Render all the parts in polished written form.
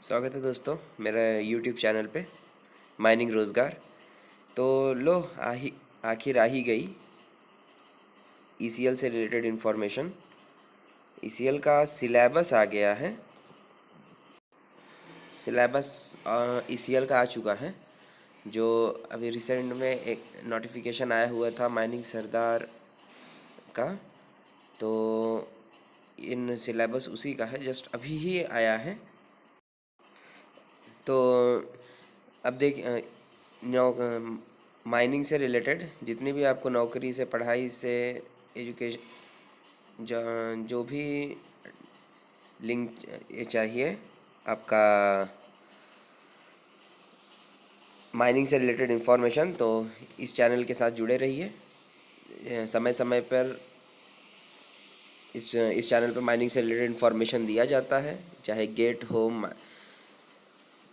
स्वागत है दोस्तों मेरा यूट्यूब चैनल पे माइनिंग रोज़गार। तो लो आखिर आ ही गई ईसीएल से रिलेटेड इन्फॉर्मेशन। ईसीएल का सिलेबस आ गया है। सिलेबस ईसीएल का आ चुका है, जो अभी रिसेंट में एक नोटिफिकेशन आया हुआ था माइनिंग सरदार का। तो इन सिलेबस उसी का है, जस्ट अभी ही आया है। तो अब देख माइनिंग से रिलेटेड जितनी भी आपको नौकरी से, पढ़ाई से, एजुकेशन, जो भी लिंक ये चाहिए आपका माइनिंग से रिलेटेड इन्फॉर्मेशन, तो इस चैनल के साथ जुड़े रहिए। समय समय पर इस चैनल पर माइनिंग से रिलेटेड इन्फॉर्मेशन दिया जाता है, चाहे गेट हो,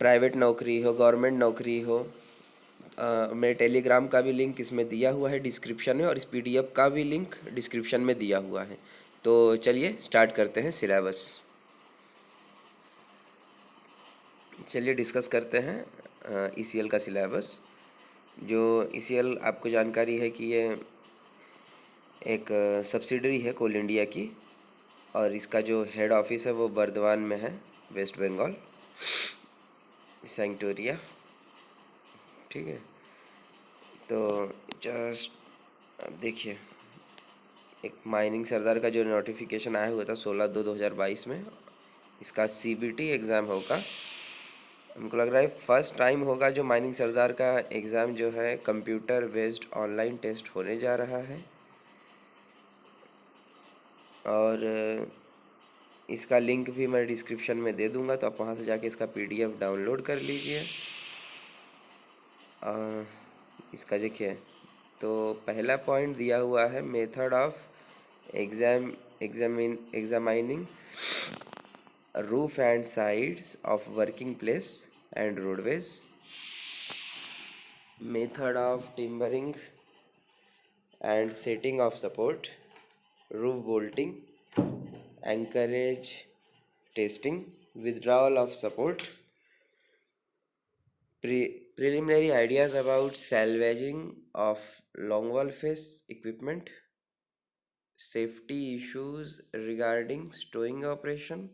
प्राइवेट नौकरी हो, गवर्नमेंट नौकरी हो। मेरे टेलीग्राम का भी लिंक इसमें दिया हुआ है डिस्क्रिप्शन में, और इस पीडीएफ का भी लिंक डिस्क्रिप्शन में दिया हुआ है। तो चलिए स्टार्ट करते हैं सिलेबस। चलिए डिस्कस करते हैं ईसीएल का सिलेबस। जो ईसीएल आपको जानकारी है कि ये एक सब्सिडरी है कोल इंडिया की, और इसका जो हेड ऑफिस है वो बर्दवान में है, वेस्ट बंगाल, सेंटोरिया। ठीक है, तो जस्ट अब देखिए, एक माइनिंग सरदार का जो नोटिफिकेशन आया हुआ था 16/2/2022 में, इसका सीबीटी एग्ज़ाम होगा। हमको लग रहा है फर्स्ट टाइम होगा जो माइनिंग सरदार का एग्ज़ाम जो है कंप्यूटर बेस्ड ऑनलाइन टेस्ट होने जा रहा है। और इसका लिंक भी मैं डिस्क्रिप्शन में दे दूंगा, तो आप वहाँ से जाके इसका पीडीएफ डाउनलोड कर लीजिए। इसका देखिए, तो पहला पॉइंट दिया हुआ है method of examining roof and sides of working place and roadways, method of timbering and setting of support, roof bolting, anchorage testing, withdrawal of support, preliminary ideas about salvaging of longwall face equipment, safety issues regarding stowing operation,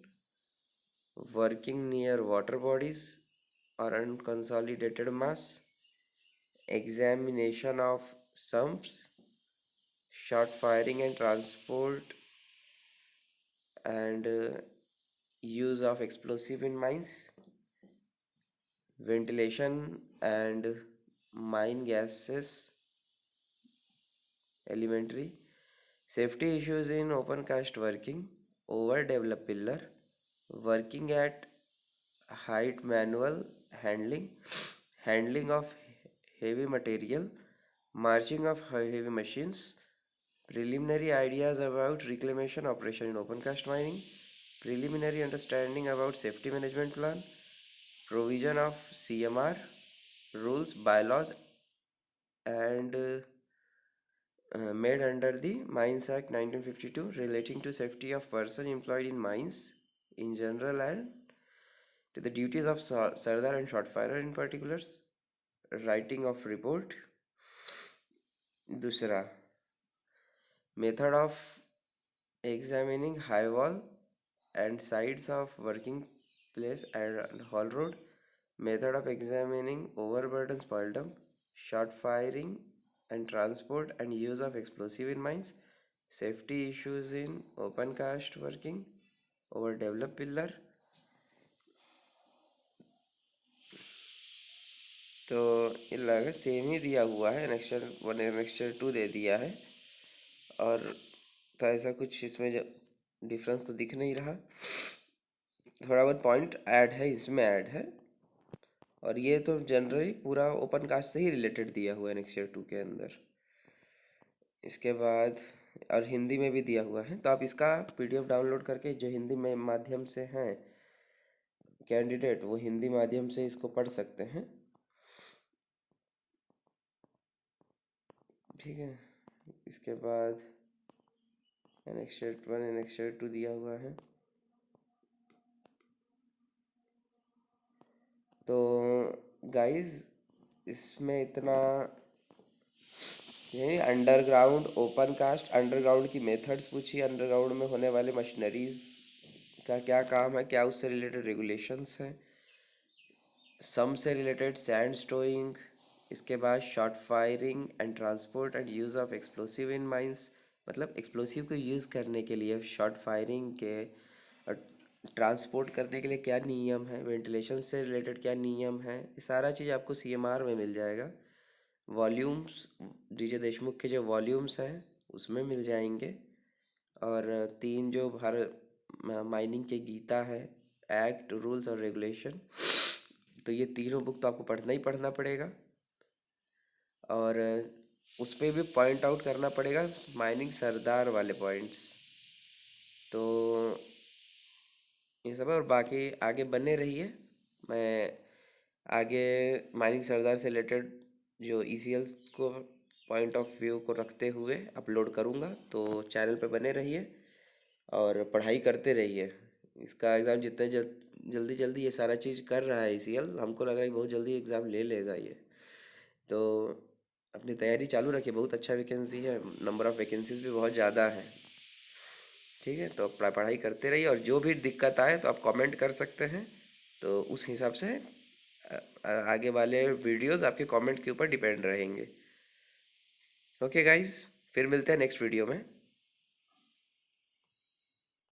working near water bodies or unconsolidated mass, examination of sumps, shot firing and transport, and use of explosive in mines, ventilation and mine gases, elementary, safety issues in open cast working, overdeveloped pillar, working at height, manual handling, handling of heavy material, marching of heavy machines, preliminary ideas about reclamation operation in open cast mining, preliminary understanding about safety management plan, provision of CMR rules, bylaws, and made under the Mines Act 1952 relating to safety of person employed in mines in general and to the duties of Sardar and shot firer in particulars, writing of report. दूसरा, method of examining high wall and sides of working place and haul road, method of examining overburden spoil dump, shot firing and transport and use of explosive in mines, safety issues in open cast working, overdeveloped pillar। तो ये लगा same ही दिया हुआ है, annexure 1 annexure 2 दे दिया है, और तो ऐसा कुछ इसमें डिफरेंस तो दिख नहीं रहा। थोड़ा बहुत पॉइंट ऐड है, इसमें ऐड है, और ये तो जनरली पूरा ओपन कास्ट से ही रिलेटेड दिया हुआ है एनेक्स्चर 2 के अंदर। इसके बाद और हिंदी में भी दिया हुआ है, तो आप इसका पीडीएफ डाउनलोड करके जो हिंदी में माध्यम से हैं कैंडिडेट, वो हिंदी माध्यम से इसको पढ़ सकते हैं। ठीक है, इसके बाद एनेक्स्चर 1 एनेक्स्चर 2 दिया हुआ है। गाइस इसमें इतना यही अंडरग्राउंड ओपन कास्ट अंडरग्राउंड की मेथड्स पूछी, अंडरग्राउंड में होने वाले मशीनरीज का क्या काम है, क्या उससे रिलेटेड रेगुलेशंस हैं, सम से रिलेटेड सैंड स्टोइंग, इसके बाद short firing and transport and use of explosive in mines, मतलब एक्सप्लोसिव को यूज़ करने के लिए शॉर्ट फायरिंग के और ट्रांसपोर्ट करने के लिए क्या नियम है, वेंटिलेशन से रिलेटेड क्या नियम है, ये सारा चीज़ आपको सीएमआर में मिल जाएगा। वॉल्यूम्स डीजे देशमुख के जो वॉल्यूम्स हैं उसमें मिल जाएंगे। और तीन जो भारत माइनिंग के गीता है, एक्ट, रूल्स और रेगुलेशन, तो ये तीनों बुक तो आपको पढ़ना ही पढ़ना पड़ेगा। और उस पर भी पॉइंट आउट करना पड़ेगा माइनिंग सरदार वाले पॉइंट्स। तो ये सब है, और बाकी आगे बने रहिए। मैं आगे माइनिंग सरदार से रिलेटेड जो ईसीएल्स को पॉइंट ऑफ व्यू को रखते हुए अपलोड करूँगा, तो चैनल पे बने रहिए और पढ़ाई करते रहिए। इसका एग्ज़ाम जितने जल्दी जल्दी ये सारा चीज़ कर रहा है ईसीएल, हमको लग रहा है बहुत जल्दी एग्ज़ाम ले लेगा ये। तो अपनी तैयारी चालू रखिए, बहुत अच्छा वैकेंसी है, नंबर ऑफ़ वैकेंसीज भी बहुत ज़्यादा है। ठीक है, तो पढ़ाई करते रहिए, और जो भी दिक्कत आए तो आप कमेंट कर सकते हैं, तो उस हिसाब से आगे वाले वीडियोस आपके कमेंट के ऊपर डिपेंड रहेंगे। ओके गाइस, फिर मिलते हैं नेक्स्ट वीडियो में।